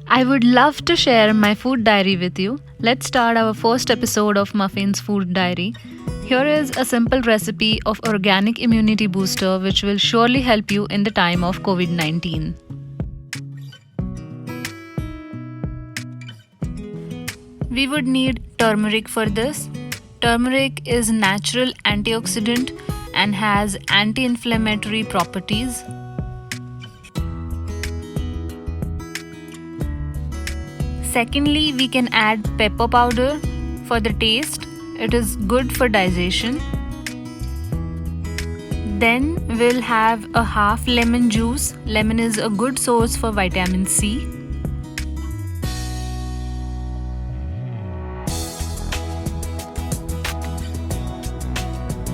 I would love to share my food diary with you. Let's start our first episode of Muffin's Food Diary. Here is a simple recipe of organic immunity booster which will surely help you in the time of COVID 19. We would need turmeric for this. Turmeric is natural antioxidant and has anti-inflammatory properties. Secondly, we can add pepper powder for the taste. It is good for digestion. Then we'll have a half lemon juice. Lemon is a good source for vitamin C.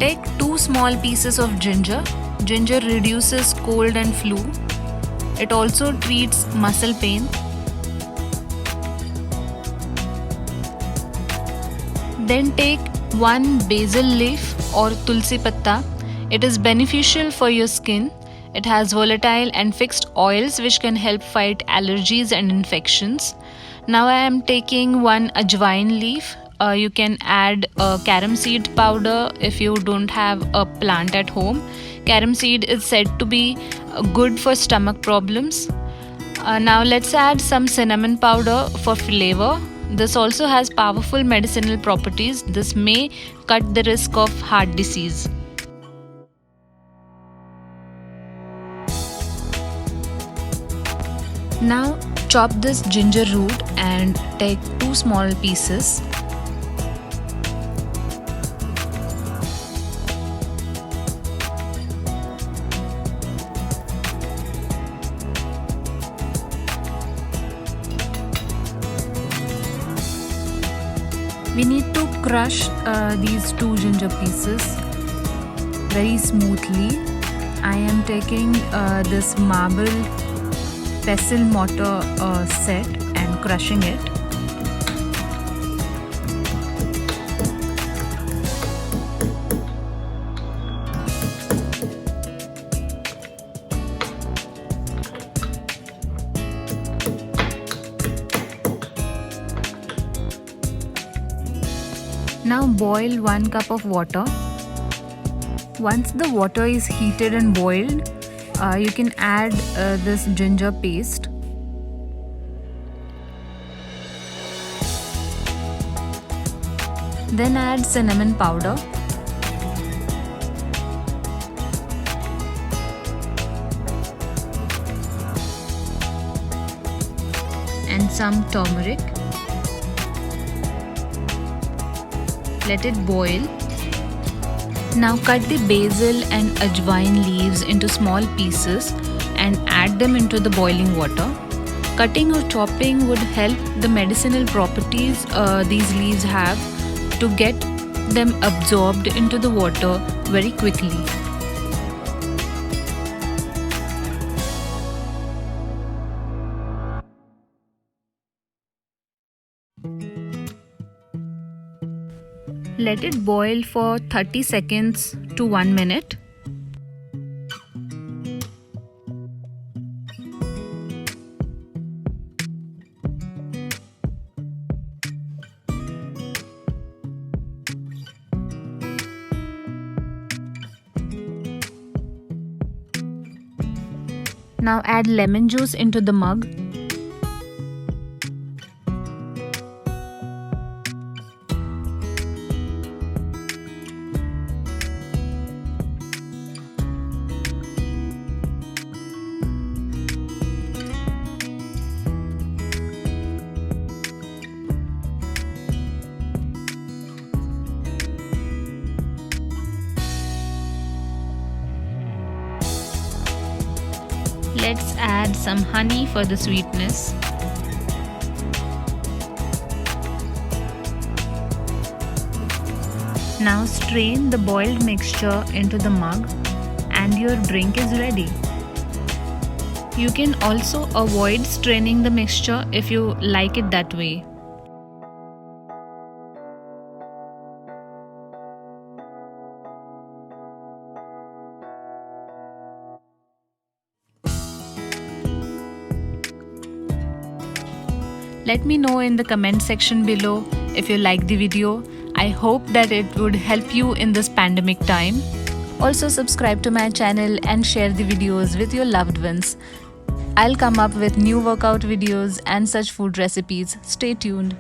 Take 2 small pieces of ginger. Ginger reduces cold and flu. It also treats muscle pain. Then take 1 basil leaf or tulsi patta. It is beneficial for your skin. It has volatile and fixed oils which can help fight allergies and infections. Now I am taking 1 ajwain leaf. You can add carom seed powder if you don't have a plant at home. Carom seed is said to be good for stomach problems. Now let's add some cinnamon powder for flavor. This also has powerful medicinal properties. This may cut the risk of heart disease. Now chop this ginger root and take 2 small pieces. We need to crush these 2 ginger pieces very smoothly. I am taking this marble pestle mortar set and crushing it. Now boil 1 cup of water. Once the water is heated and boiled, you can add this ginger paste. Then add cinnamon powder. And some turmeric. Let it boil. Now cut the basil and ajwain leaves into small pieces and add them into the boiling water. Cutting or chopping would help the medicinal properties these leaves have to get them absorbed into the water very quickly. Let it boil for 30 seconds to 1 minute. Now add lemon juice into the mug. Let's add some honey for the sweetness. Now strain the boiled mixture into the mug and your drink is ready. You can also avoid straining the mixture if you like it that way. Let me know in the comment section below if you like the video. I hope that it would help you in this pandemic time. Also subscribe to my channel and share the videos with your loved ones. I'll come up with new workout videos and such food recipes. Stay tuned.